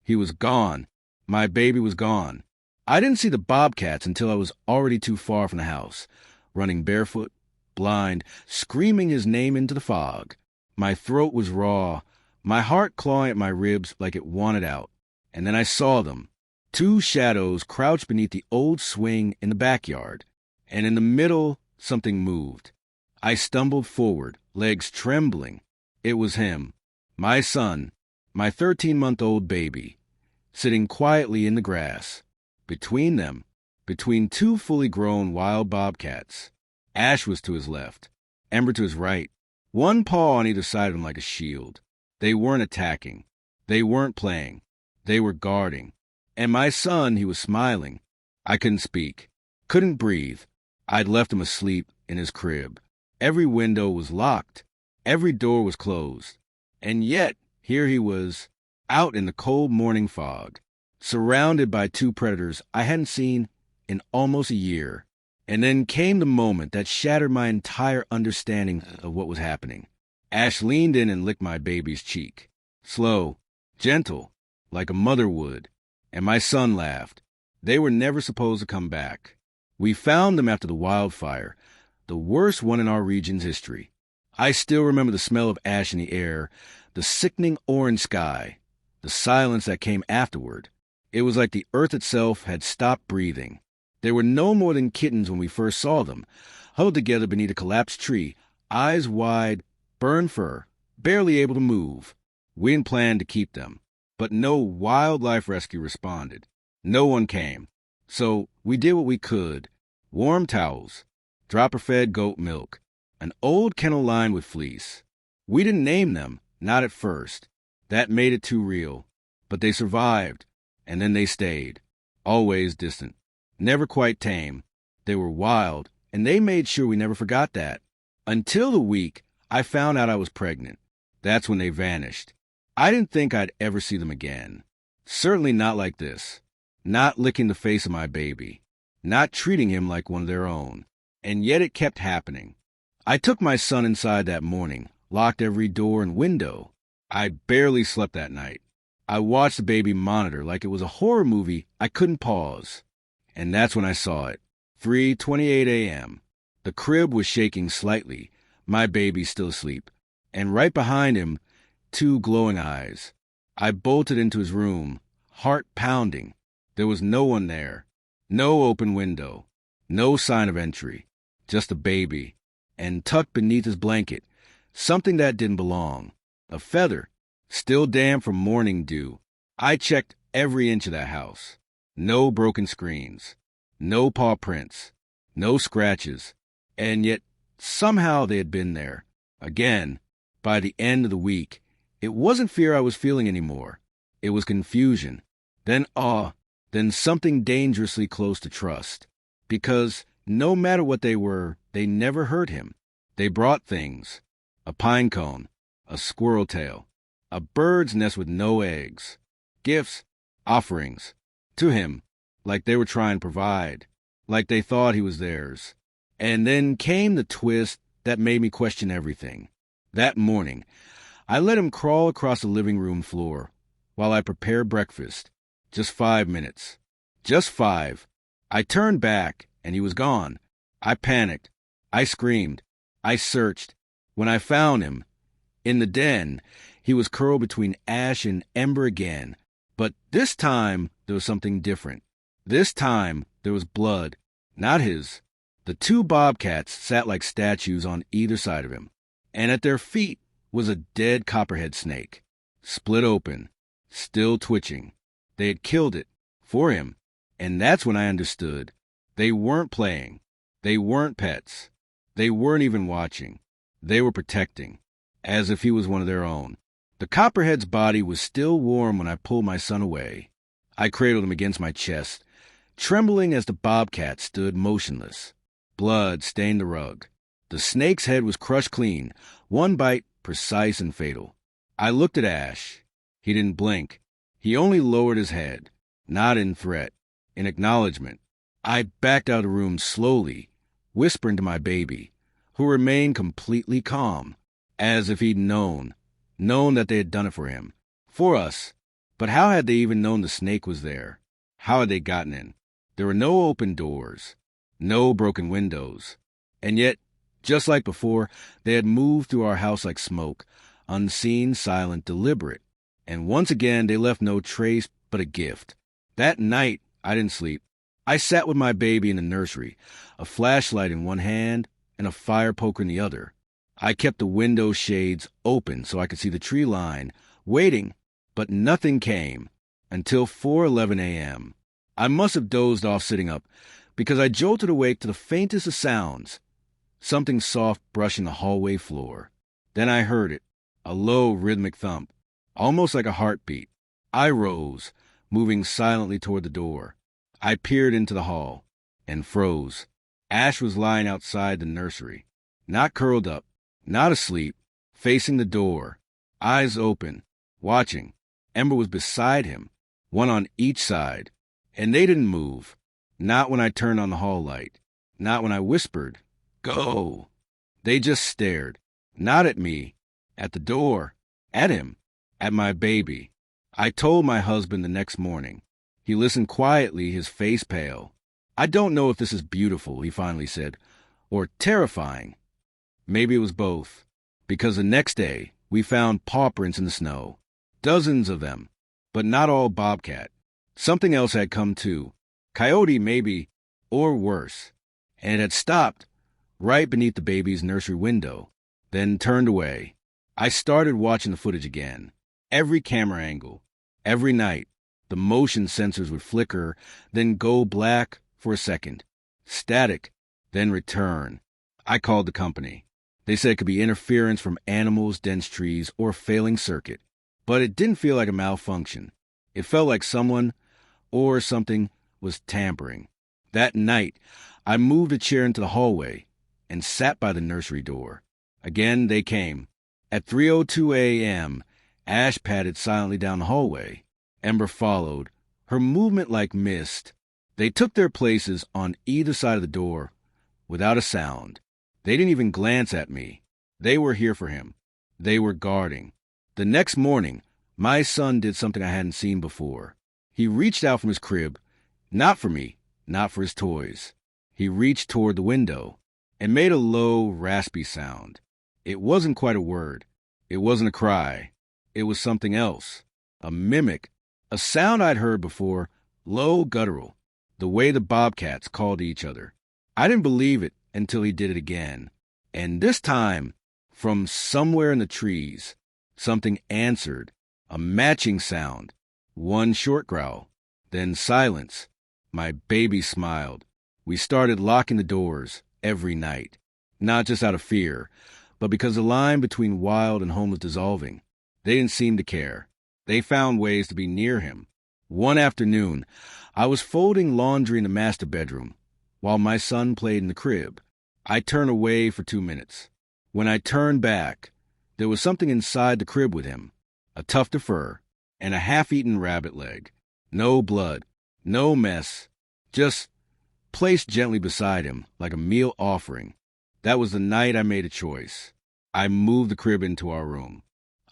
He was gone. My baby was gone. I didn't see the Bobcats until I was already too far from the house, running barefoot, blind, screaming his name into the fog. My throat was raw, my heart clawing at my ribs like it wanted out. And then I saw them. 2 shadows crouched beneath the old swing in the backyard. And in the middle, something moved. I stumbled forward, legs trembling. It was him, my son, my 13-month-old baby, sitting quietly in the grass. Between them, between 2 fully grown wild bobcats. Ash was to his left, Ember to his right, one paw on either side of him like a shield. They weren't attacking. They weren't playing. They were guarding. And my son, he was smiling. I couldn't speak, couldn't breathe. I'd left him asleep in his crib. Every window was locked. Every door was closed. And yet, here he was, out in the cold morning fog, surrounded by 2 predators I hadn't seen in almost a year. And then came the moment that shattered my entire understanding of what was happening. Ash leaned in and licked my baby's cheek. Slow, gentle, like a mother would. And my son laughed. They were never supposed to come back. We found them after the wildfire, the worst one in our region's history. I still remember the smell of ash in the air, the sickening orange sky, the silence that came afterward. It was like the earth itself had stopped breathing. They were no more than kittens when we first saw them, huddled together beneath a collapsed tree, eyes wide, burned fur, barely able to move. We had planned to keep them, but no wildlife rescue responded. No one came. So we did what we could. Warm towels, dropper-fed goat milk, an old kennel lined with fleece. We didn't name them, not at first. That made it too real. But they survived, and then they stayed. Always distant. Never quite tame. They were wild, and they made sure we never forgot that. Until the week I found out I was pregnant. That's when they vanished. I didn't think I'd ever see them again. Certainly not like this. Not licking the face of my baby. Not treating him like one of their own. And yet it kept happening. I took my son inside that morning, locked every door and window. I barely slept that night. I watched the baby monitor like it was a horror movie. I couldn't pause. And that's when I saw it. 3:28 a.m. The crib was shaking slightly, my baby still asleep. And right behind him, 2 glowing eyes. I bolted into his room, heart pounding. There was no one there. No open window. No sign of entry. Just a baby. And tucked beneath his blanket, something that didn't belong. A feather, still damp from morning dew. I checked every inch of that house. No broken screens. No paw prints. No scratches. And yet, somehow they had been there. Again, by the end of the week, it wasn't fear I was feeling anymore. It was confusion. Then awe. Then something dangerously close to trust. Because no matter what they were, they never hurt him. They brought things. A pine cone. A squirrel tail. A bird's nest with no eggs. Gifts. Offerings. To him. Like they were trying to provide. Like they thought he was theirs. And then came the twist that made me question everything. That morning, I let him crawl across the living room floor while I prepared breakfast. Just 5 minutes. Just 5. I turned back, and he was gone. I panicked. I screamed. I searched. When I found him, in the den, he was curled between Ash and Ember again. But this time, there was something different. This time, there was blood. Not his. The 2 bobcats sat like statues on either side of him. And at their feet was a dead copperhead snake. Split open. Still twitching. They had killed it. For him. And that's when I understood. They weren't playing. They weren't pets. They weren't even watching. They were protecting. As if he was one of their own. The copperhead's body was still warm when I pulled my son away. I cradled him against my chest, trembling as the bobcat stood motionless. Blood stained the rug. The snake's head was crushed clean, one bite precise and fatal. I looked at Ash. He didn't blink. He only lowered his head, not in threat, in acknowledgement. I backed out of the room slowly, whispering to my baby, who remained completely calm, as if he'd known that they had done it for him, for us, But how had they even known the snake was there? How had they gotten in? There were no open doors, no broken windows. And yet, just like before, they had moved through our house like smoke, unseen, silent, deliberate. And once again, they left no trace but a gift. That night, I didn't sleep. I sat with my baby in the nursery, a flashlight in one hand and a fire poker in the other. I kept the window shades open so I could see the tree line, waiting, but nothing came until 4:11 a.m. I must have dozed off sitting up because I jolted awake to the faintest of sounds, something soft brushing the hallway floor. Then I heard it, a low rhythmic thump, almost like a heartbeat. I rose, moving silently toward the door. I peered into the hall and froze. Ash was lying outside the nursery, not curled up, not asleep, facing the door, eyes open, watching. Ember was beside him, one on each side, and they didn't move, not when I turned on the hall light, not when I whispered, "Go." They just stared, not at me, at the door, at him, at my baby. I told my husband the next morning. He listened quietly, his face pale. "I don't know if this is beautiful," he finally said, "or terrifying." Maybe it was both, because the next day we found paw prints in the snow, dozens of them, but not all bobcat. Something else had come too, coyote maybe, or worse, and it had stopped right beneath the baby's nursery window, then turned away. I started watching the footage again, every camera angle, every night. The motion sensors would flicker, then go black for a second, static, then return. I called the company. They said it could be interference from animals, dense trees, or a failing circuit. But it didn't feel like a malfunction. It felt like someone or something was tampering. That night, I moved a chair into the hallway and sat by the nursery door. Again, they came. At 3:02 a.m., Ash padded silently down the hallway. Ember followed, her movement like mist. They took their places on either side of the door without a sound. They didn't even glance at me. They were here for him. They were guarding. The next morning, my son did something I hadn't seen before. He reached out from his crib, not for me, not for his toys. He reached toward the window and made a low, raspy sound. It wasn't quite a word. It wasn't a cry. It was something else, a mimic, a sound I'd heard before, low, guttural, the way the Bobcats called to each other. I didn't believe it until he did it again. And this time, from somewhere in the trees, something answered, a matching sound, one short growl, then silence. My baby smiled. We started locking the doors every night, not just out of fear, but because the line between wild and home was dissolving. They didn't seem to care. They found ways to be near him. One afternoon, I was folding laundry in the master bedroom while my son played in the crib. I turned away for 2 minutes. When I turned back, there was something inside the crib with him, a tuft of fur and a half-eaten rabbit leg. No blood, no mess, just placed gently beside him like a meal offering. That was the night I made a choice. I moved the crib into our room.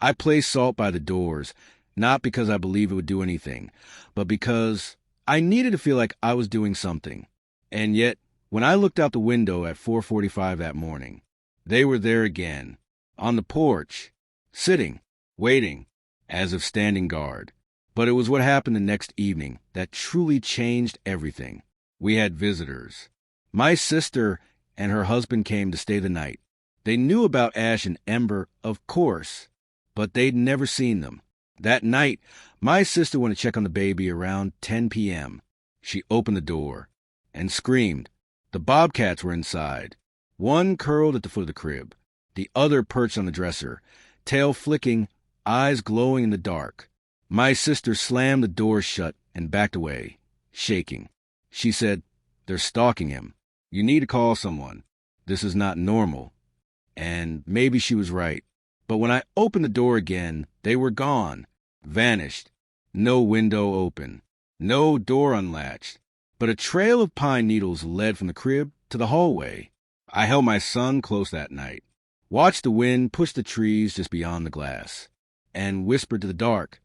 I placed salt by the doors, not because I believed it would do anything, but because I needed to feel like I was doing something. And yet, when I looked out the window at 4:45 that morning, they were there again, on the porch, sitting, waiting, as if standing guard. But it was what happened the next evening that truly changed everything. We had visitors. My sister and her husband came to stay the night. They knew about Ash and Ember, of course, but they'd never seen them. That night, my sister went to check on the baby around 10 p.m. She opened the door and screamed. The Bobcats were inside. One curled at the foot of the crib, the other perched on the dresser, tail flicking, eyes glowing in the dark. My sister slammed the door shut and backed away, shaking. She said, "They're stalking him. You need to call someone. This is not normal." And maybe she was right. But when I opened the door again, they were gone, vanished. No window open, no door unlatched, but a trail of pine needles led from the crib to the hallway. I held my son close that night, watched the wind push the trees just beyond the glass, and whispered to the dark,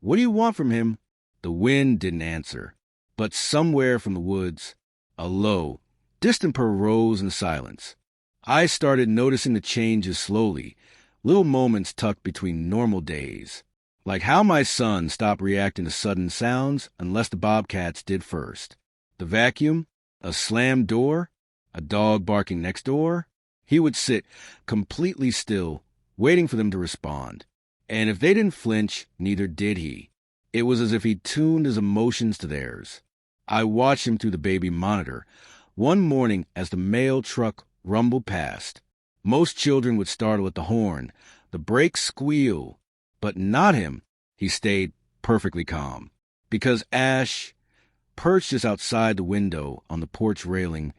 "What do you want from him?" The wind didn't answer, but somewhere from the woods, a low, distant purr rose in the silence. I started noticing the changes slowly, little moments tucked between normal days, like how my son stopped reacting to sudden sounds unless the Bobcats did first. The vacuum, a slammed door, a dog barking next door. He would sit completely still, waiting for them to respond. And if they didn't flinch, neither did he. It was as if he tuned his emotions to theirs. I watched him through the baby monitor. One morning, as the mail truck rumbled past, most children would startle at the horn, the brakes squeal, but not him. He stayed perfectly calm. Because Ash, perched just outside the window on the porch railing,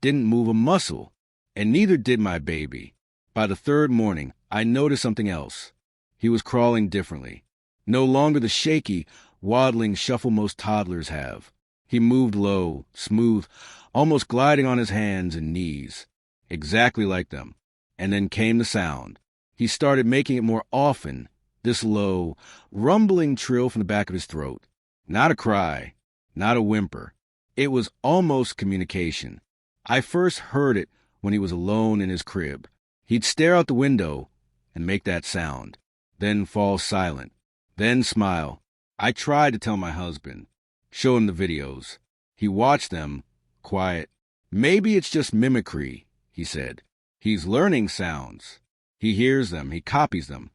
didn't move a muscle, and neither did my baby. By the third morning, I noticed something else. He was crawling differently. No longer the shaky, waddling shuffle most toddlers have. He moved low, smooth, almost gliding on his hands and knees, exactly like them. And then came the sound. He started making it more often, this low, rumbling trill from the back of his throat. Not a cry, not a whimper. It was almost communication. I first heard it when he was alone in his crib. He'd stare out the window and make that sound, then fall silent, then smile. I tried to tell my husband, show him the videos. He watched them, quiet. "Maybe it's just mimicry," he said. "He's learning sounds. He hears them, he copies them."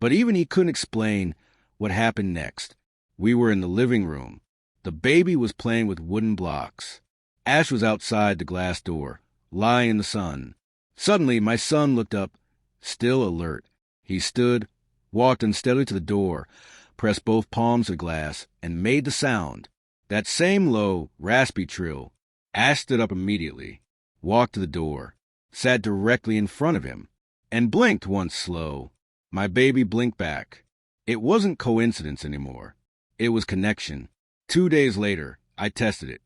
But even he couldn't explain what happened next. We were in the living room. The baby was playing with wooden blocks. Ash was outside the glass door, lying in the sun. Suddenly, my son looked up, still alert. He stood, walked unsteadily to the door, pressed both palms to the glass, and made the sound. That same low, raspy trill. Ash stood up immediately, walked to the door, sat directly in front of him, and blinked once slow. My baby blinked back. It wasn't coincidence anymore. It was connection. 2 days later, I tested it.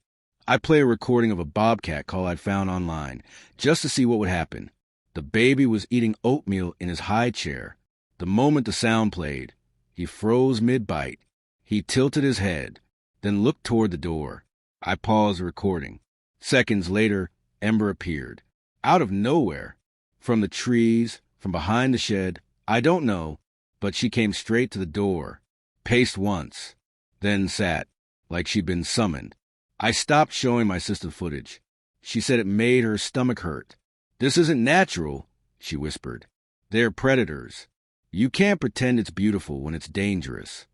I played a recording of a Bobcat call I'd found online, just to see what would happen. The baby was eating oatmeal in his high chair. The moment the sound played, he froze mid-bite. He tilted his head, then looked toward the door. I paused the recording. Seconds later, Ember appeared. Out of nowhere. From the trees, from behind the shed, I don't know, but she came straight to the door, paced once, then sat, like she'd been summoned. I stopped showing my sister the footage. She said it made her stomach hurt. "This isn't natural," she whispered. "They're predators. You can't pretend it's beautiful when it's dangerous."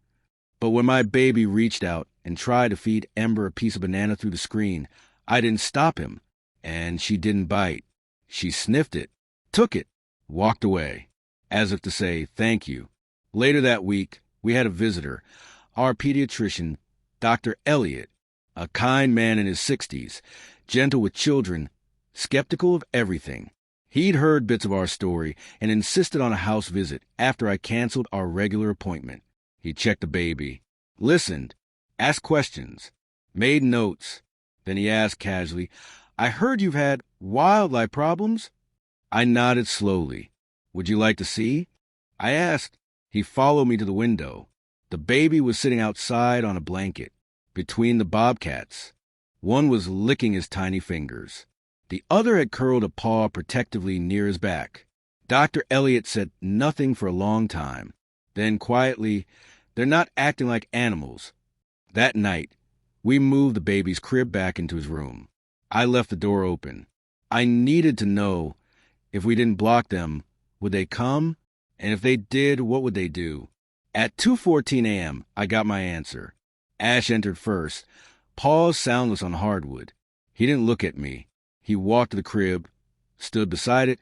But when my baby reached out and tried to feed Ember a piece of banana through the screen, I didn't stop him, and she didn't bite. She sniffed it, took it, walked away, as if to say thank you. Later that week, we had a visitor, our pediatrician, Dr. Elliott, a kind man in his 60s, gentle with children, skeptical of everything. He'd heard bits of our story and insisted on a house visit after I canceled our regular appointment. He checked the baby, listened, asked questions, made notes. Then he asked casually, "I heard you've had wildlife problems?" I nodded slowly. "Would you like to see?" I asked. He followed me to the window. The baby was sitting outside on a blanket, between the Bobcats. One was licking his tiny fingers. The other had curled a paw protectively near his back. Dr. Elliott said nothing for a long time. Then quietly, "They're not acting like animals." That night, we moved the baby's crib back into his room. I left the door open. I needed to know, if we didn't block them, would they come? And if they did, what would they do? At 2:14 a.m., I got my answer. Ash entered first, paused soundless on hardwood. He didn't look at me. He walked to the crib, stood beside it,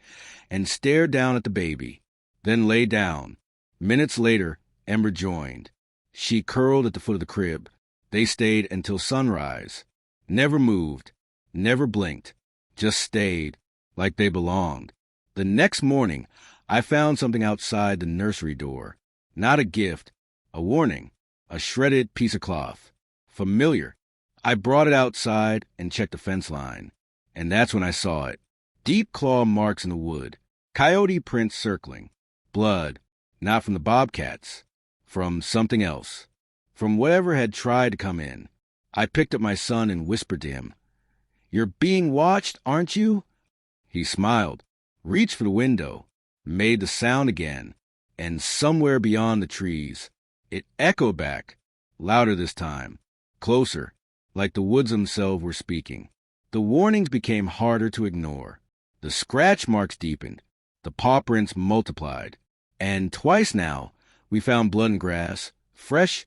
and stared down at the baby, then lay down. Minutes later, Ember joined. She curled at the foot of the crib. They stayed until sunrise. Never moved, never blinked, just stayed, like they belonged. The next morning, I found something outside the nursery door. Not a gift, a warning, a shredded piece of cloth. Familiar. I brought it outside and checked the fence line. And that's when I saw it. Deep claw marks in the wood. Coyote prints circling. Blood. Not from the Bobcats. From something else. from whatever had tried to come in. I picked up my son and whispered to him, "You're being watched, aren't you?" He smiled, reached for the window, made the sound again, and somewhere beyond the trees, it echoed back, louder this time, closer, like the woods themselves were speaking. The warnings became harder to ignore. The scratch marks deepened, the paw prints multiplied, and twice now we found blood and grass, fresh,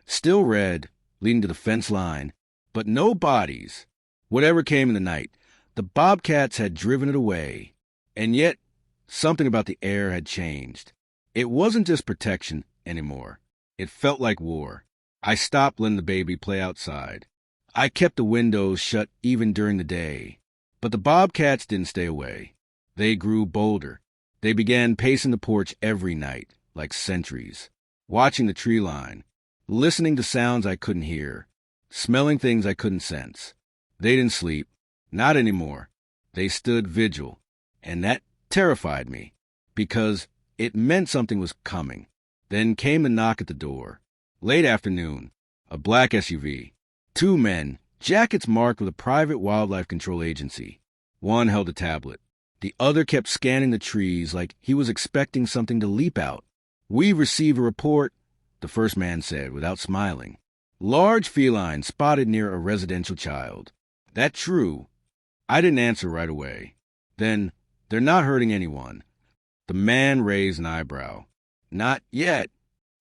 still red, leading to the fence line, but no bodies. Whatever came in the night, the Bobcats had driven it away, and yet something about the air had changed. It wasn't just protection anymore. It felt like war. I stopped letting the baby play outside. I kept the windows shut even during the day. But the Bobcats didn't stay away. They grew bolder. They began pacing the porch every night, like sentries, watching the tree line, listening to sounds I couldn't hear, smelling things I couldn't sense. They didn't sleep. Not anymore. They stood vigil. And that terrified me, because it meant something was coming. Then came the knock at the door. Late afternoon, a black SUV. 2 men, jackets marked with a private wildlife control agency. One held a tablet. The other kept scanning the trees like he was expecting something to leap out. "We've received a report," the first man said without smiling. "Large feline spotted near a residential child." "That true?" I didn't answer right away. "Then they're not hurting anyone." The man raised an eyebrow. "Not yet."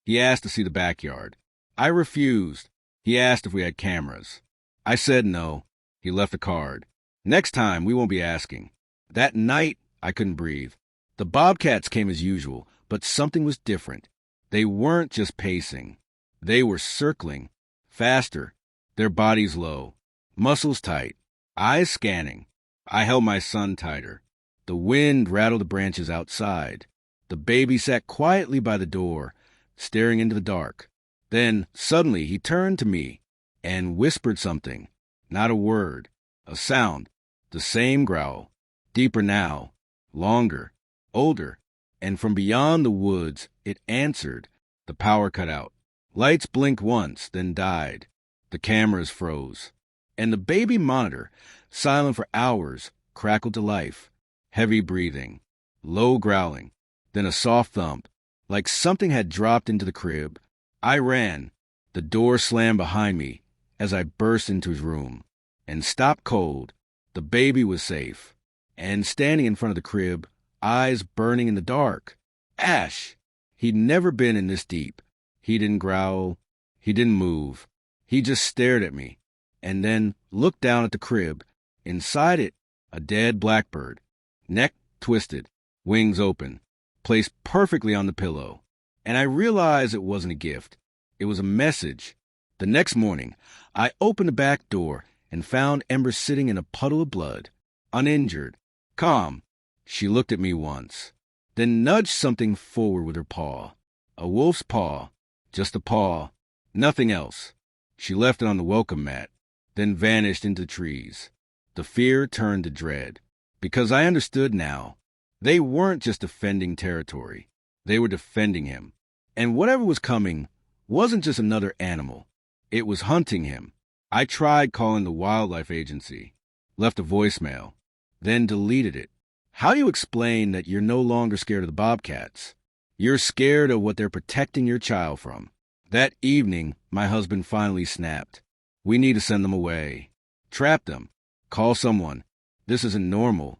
He asked to see the backyard. I refused. He asked if we had cameras. I said no. He left a card. "Next time, we won't be asking." That night, I couldn't breathe. The Bobcats came as usual, but something was different. They weren't just pacing. They were circling, faster, their bodies low, muscles tight, eyes scanning. I held my son tighter. The wind rattled the branches outside. The baby sat quietly by the door, staring into the dark. Then, suddenly, he turned to me and whispered something. Not a word, a sound, the same growl, deeper now, longer, older, and from beyond the woods it answered. The power cut out. Lights blinked once, then died. The cameras froze. And the baby monitor, silent for hours, crackled to life. Heavy breathing, low growling, then a soft thump, like something had dropped into the crib. I ran. The door slammed behind me as I burst into his room and stopped cold. The baby was safe. And standing in front of the crib, eyes burning in the dark. Ash! He'd never been in this deep. He didn't growl. He didn't move. He just stared at me and then looked down at the crib. Inside it, a dead blackbird, neck twisted, wings open, placed perfectly on the pillow. And I realized it wasn't a gift. It was a message. The next morning, I opened the back door and found Ember sitting in a puddle of blood, uninjured, calm. She looked at me once, then nudged something forward with her paw. A wolf's paw, just a paw, nothing else. She left it on the welcome mat, then vanished into the trees. The fear turned to dread, because I understood now. They weren't just defending territory. They were defending him. And whatever was coming wasn't just another animal. It was hunting him. I tried calling the wildlife agency, left a voicemail, then deleted it. How do you explain that you're no longer scared of the Bobcats? You're scared of what they're protecting your child from. That evening, my husband finally snapped. "We need to send them away. Trap them. Call someone. This isn't normal."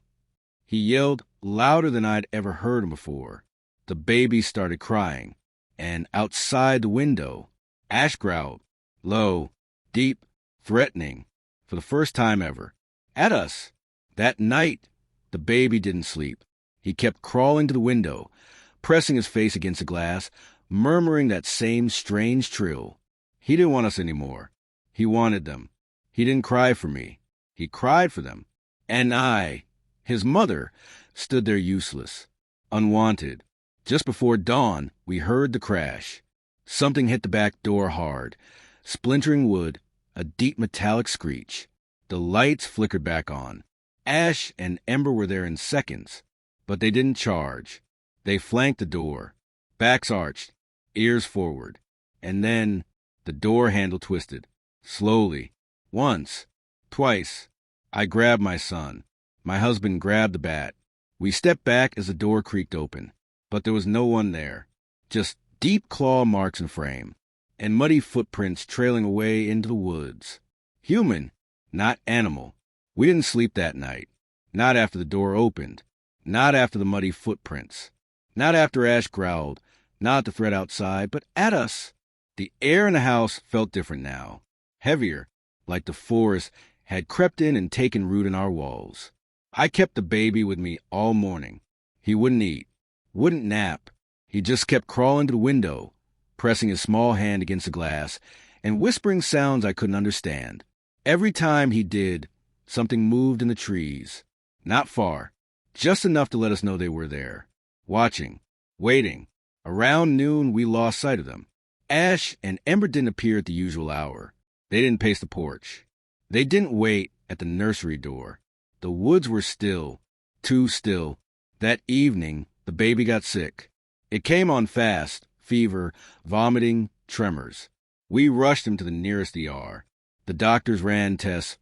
He yelled louder than I'd ever heard him before. The baby started crying. And outside the window, Ash growled, low, deep, threatening, for the first time ever, at us. That night, the baby didn't sleep. He kept crawling to the window, pressing his face against the glass, murmuring that same strange trill. He didn't want us anymore. He wanted them. He didn't cry for me. He cried for them. And I, his mother, stood there useless, unwanted. Just before dawn, we heard the crash. Something hit the back door hard, splintering wood, a deep metallic screech. The lights flickered back on. Ash and Ember were there in seconds, but they didn't charge. They flanked the door, backs arched, ears forward. And then The door handle twisted. Slowly. Once. Twice. I grabbed my son. My husband grabbed the bat. We stepped back as the door creaked open. But there was no one there. Just deep claw marks in frame. And muddy footprints trailing away into the woods. Human, not animal. We didn't sleep that night. Not after the door opened. Not after the muddy footprints. Not after Ash growled. Not at the threat outside, but at us. The air in the house felt different now. Heavier, like the forest had crept in and taken root in our walls. I kept the baby with me all morning. He wouldn't eat, wouldn't nap. He just kept crawling to the window, pressing his small hand against the glass, and whispering sounds I couldn't understand. Every time he did, something moved in the trees. Not far, just enough to let us know they were there. Watching, waiting. Around noon, we lost sight of them. Ash and Ember didn't appear at the usual hour. They didn't pace the porch. They didn't wait at the nursery door. The woods were still, too still. That evening, the baby got sick. It came on fast, fever, vomiting, tremors. We rushed him to the nearest ER. The doctors ran tests,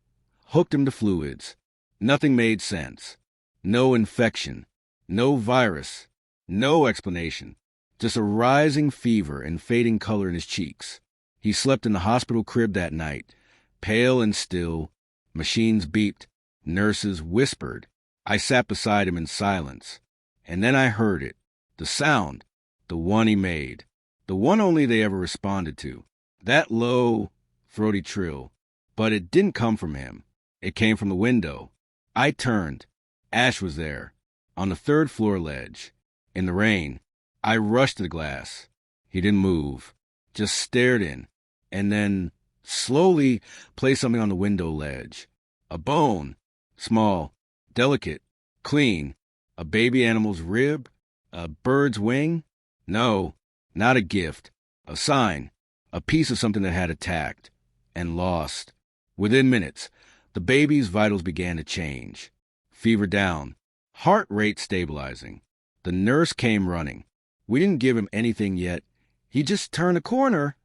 hooked him to fluids. Nothing made sense. No infection, no virus, no explanation. Just a rising fever and fading color in his cheeks. He slept in the hospital crib that night, pale and still. Machines beeped. Nurses whispered. I sat beside him in silence. And then I heard it. The sound. The one he made. The one only they ever responded to. That low, throaty trill. But it didn't come from him. It came from the window. I turned. Ash was there, on the third-floor ledge. In the rain. I rushed to the glass. He didn't move, just stared in, and then slowly placed something on the window ledge. A bone, small, delicate, clean, a baby animal's rib, a bird's wing. No, not a gift, a sign, a piece of something that had attacked and lost. Within minutes, the baby's vitals began to change. Fever down, heart rate stabilizing. The nurse came running. We didn't give him anything yet. He just turned a corner.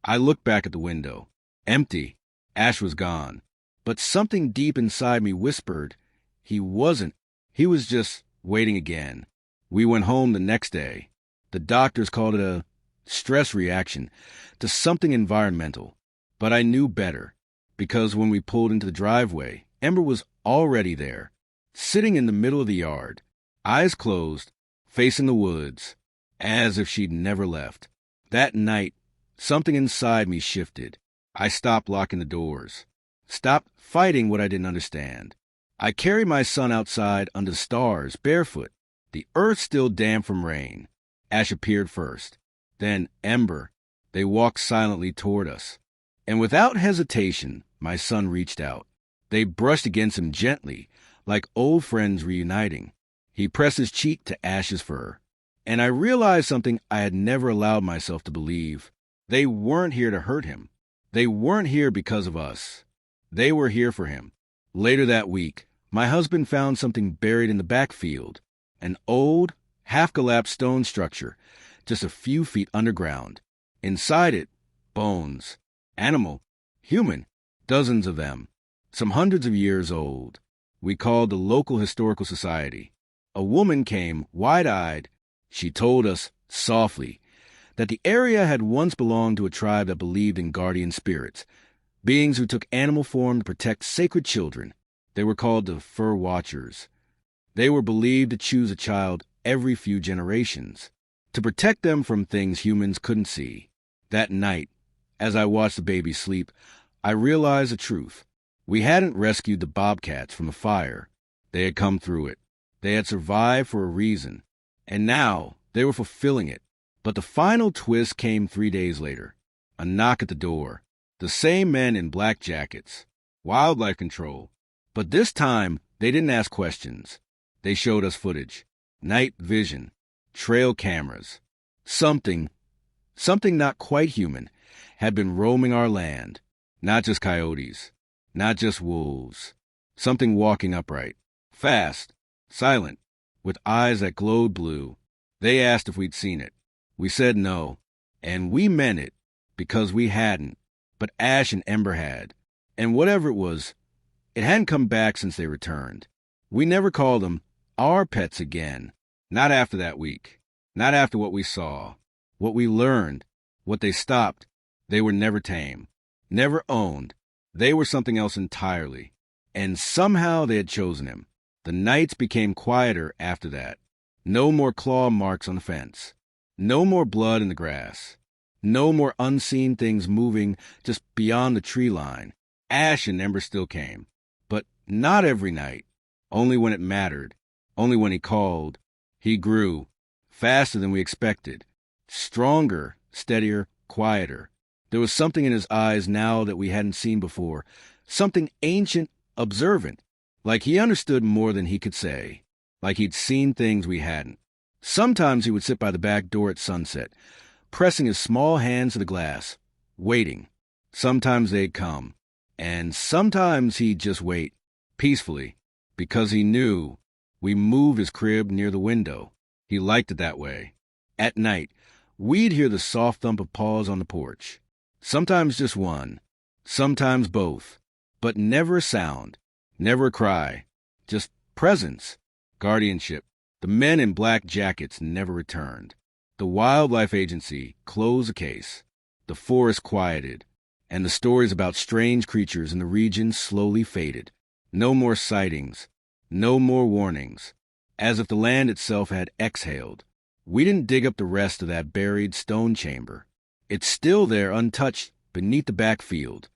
I looked back at the window. Empty. Ash was gone. But something deep inside me whispered, he wasn't. He was just waiting again. We went home the next day. The doctors called it a stress reaction to something environmental. But I knew better, because when we pulled into the driveway, Ember was already there, sitting in the middle of the yard, eyes closed, facing the woods, as if she'd never left. That night, something inside me shifted. I stopped locking the doors, stopped fighting what I didn't understand. I carried my son outside under the stars, barefoot, the earth still damp from rain. Ash appeared first, then Ember. They walked silently toward us. And without hesitation, my son reached out. They brushed against him gently, like old friends reuniting. He pressed his cheek to Ash's fur. And I realized something I had never allowed myself to believe. They weren't here to hurt him. They weren't here because of us. They were here for him. Later that week, my husband found something buried in the backfield. An old, half-collapsed stone structure, just a few feet underground. Inside it, bones. Animal. Human. Dozens of them. Some hundreds of years old. We called the local historical society. A woman came, wide-eyed. She told us, softly, that the area had once belonged to a tribe that believed in guardian spirits, beings who took animal form to protect sacred children. They were called the Fur Watchers. They were believed to choose a child every few generations, to protect them from things humans couldn't see. That night, as I watched the baby sleep, I realized the truth. We hadn't rescued the Bobcats from a fire. They had come through it. They had survived for a reason. And now they were fulfilling it. But the final twist came 3 days later. A knock at the door. The same men in black jackets. Wildlife control. But this time, they didn't ask questions. They showed us footage. Night vision. Trail cameras. Something not quite human, had been roaming our land. Not just coyotes. Not just wolves. Something walking upright. Fast. Silent. With eyes that glowed blue. They asked if we'd seen it. We said no. And we meant it. because we hadn't, but Ash and Ember had. And whatever it was, it hadn't come back since they returned. We never called them our pets again. Not after that week. Not after what we saw. What we learned. What they stopped. They were never tame. Never owned. They were something else entirely. And somehow they had chosen him. The nights became quieter after that. No more claw marks on the fence. No more blood in the grass. No more unseen things moving just beyond the tree line. Ash and Ember still came. But not every night. Only when it mattered. Only when he called. He grew. Faster than we expected. Stronger, steadier, quieter. There was something in his eyes now that we hadn't seen before. Something ancient, observant. Like he understood more than he could say. Like he'd seen things we hadn't. Sometimes he would sit by the back door at sunset, pressing his small hands to the glass, waiting. Sometimes they'd come. And sometimes he'd just wait, peacefully, because he knew we moved his crib near the window. He liked it that way. At night, we'd hear the soft thump of paws on the porch. Sometimes just one, sometimes both, but never a sound, never a cry, just presence, guardianship. The men in black jackets never returned. The wildlife agency closed the case. The forest quieted, and the stories about strange creatures in the region slowly faded. No more sightings, no more warnings, as if the land itself had exhaled. We didn't dig up the rest of that buried stone chamber. It's still there untouched beneath the backfield.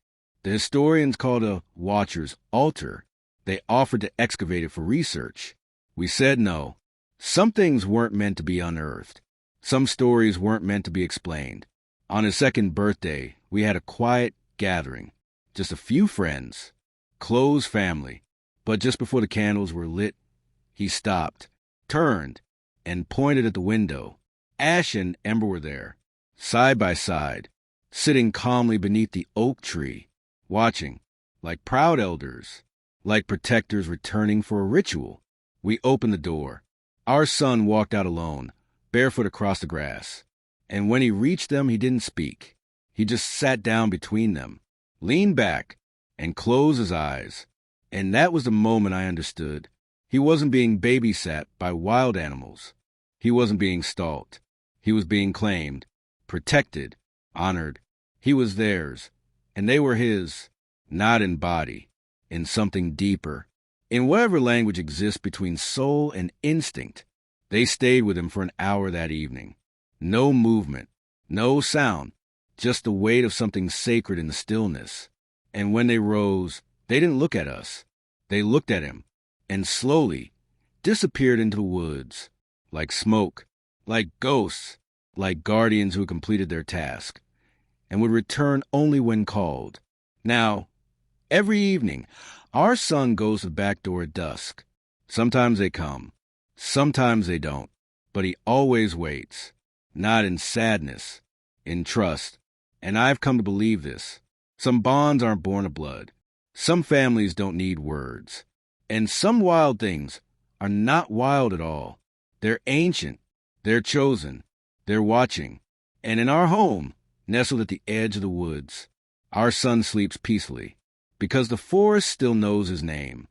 The historians called a watcher's altar. They offered to excavate it for research. We said no. Some things weren't meant to be unearthed. Some stories weren't meant to be explained. On his second birthday, we had a quiet gathering. Just a few friends. Close family. But just before the candles were lit, he stopped, turned, and pointed at the window. Ash and Ember were there, side by side, sitting calmly beneath the oak tree, watching, like proud elders, like protectors returning for a ritual. We opened the door. Our son walked out alone, barefoot across the grass. And when he reached them, he didn't speak. He just sat down between them, leaned back, and closed his eyes. And that was the moment I understood. He wasn't being babysat by wild animals. He wasn't being stalked. He was being claimed, protected, honored. He was theirs, and they were his, not in body, in something deeper. In whatever language exists between soul and instinct, they stayed with him for an hour that evening. No movement, no sound, just the weight of something sacred in the stillness. And when they rose, they didn't look at us. They looked at him, and slowly disappeared into the woods, like smoke, like ghosts, like guardians who completed their task, and would return only when called. Now, every evening, our son goes to the back door at dusk. Sometimes they come, sometimes they don't, but he always waits, not in sadness, in trust. And I've come to believe this. Some bonds aren't born of blood. Some families don't need words. And some wild things are not wild at all. They're ancient. They're chosen. They're watching. And in our home, nestled at the edge of the woods, our son sleeps peacefully, because the forest still knows his name.